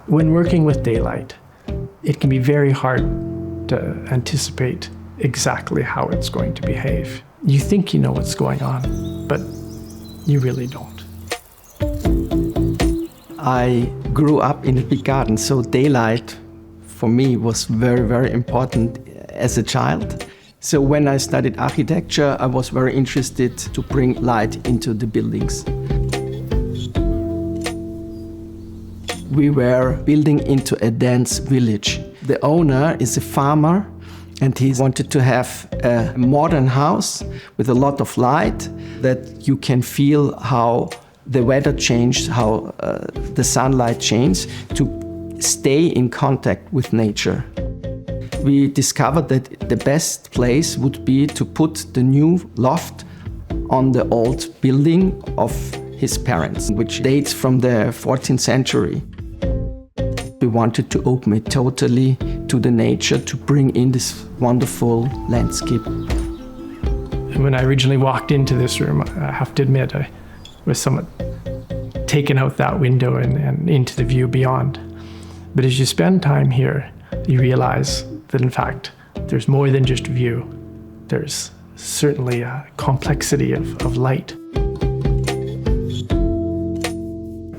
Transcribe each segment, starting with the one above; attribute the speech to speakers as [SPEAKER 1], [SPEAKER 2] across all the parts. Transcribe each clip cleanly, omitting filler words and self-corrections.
[SPEAKER 1] When working with daylight, it can be very hard to anticipate exactly how it's going to behave. You think you know what's going on, but you really don't.
[SPEAKER 2] I grew up in a big garden, so daylight for me was very, very important as a child. So when I studied architecture, I was very interested to bring light into the buildings. We were building into a dense village. The owner is a farmer, and he wanted to have a modern house with a lot of light, that you can feel how the weather changed, how the sunlight changed, to stay in contact with nature. We discovered that the best place would be to put the new loft on the old building of his parents, which dates from the 14th century. We wanted to open it totally to the nature, to bring in this wonderful landscape.
[SPEAKER 1] When I originally walked into this room, I have to admit, I was somewhat taken out that window and into the view beyond. But as you spend time here, you realize that in fact, there's more than just view. There's certainly a complexity of light.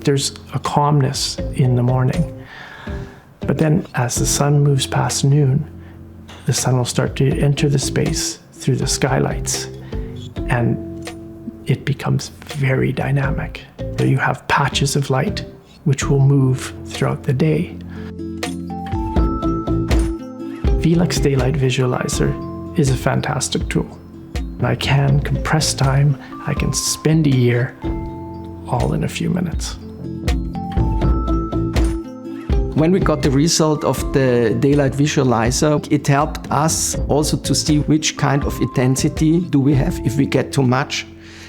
[SPEAKER 1] There's a calmness in the morning. But then as the sun moves past noon, the sun will start to enter the space through the skylights, and it becomes very dynamic. You have patches of light which will move throughout the day. VELUX Daylight Visualizer is a fantastic tool. I can compress time, I can spend a year, all in a few minutes.
[SPEAKER 2] When we got the result of the Daylight Visualizer, it helped us also to see which kind of intensity do we have. If we get too much,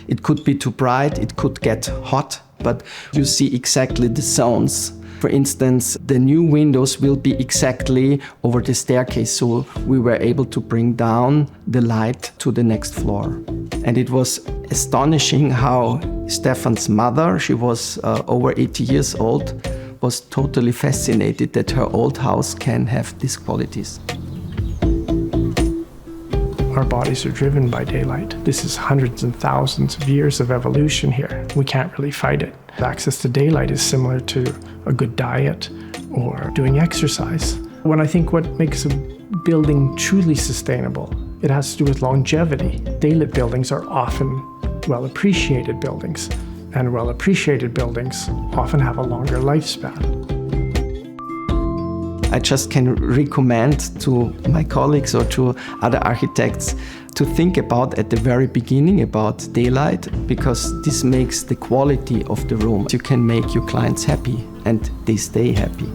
[SPEAKER 2] it could be too bright, it could get hot, but you see exactly the zones. For instance, the new windows will be exactly over the staircase, so we were able to bring down the light to the next floor. And it was astonishing how Stefan's mother, she was over 80 years old, was totally fascinated that her old house can have these qualities.
[SPEAKER 1] Our bodies are driven by daylight. This is hundreds and thousands of years of evolution here. We can't really fight it. Access to daylight is similar to a good diet or doing exercise. When I think what makes a building truly sustainable, it has to do with longevity. Daylit buildings are often well-appreciated buildings, and well-appreciated buildings often have a longer lifespan.
[SPEAKER 2] I just can recommend to my colleagues or to other architects to think about at the very beginning about daylight, because this makes the quality of the room. You can make your clients happy and they stay happy.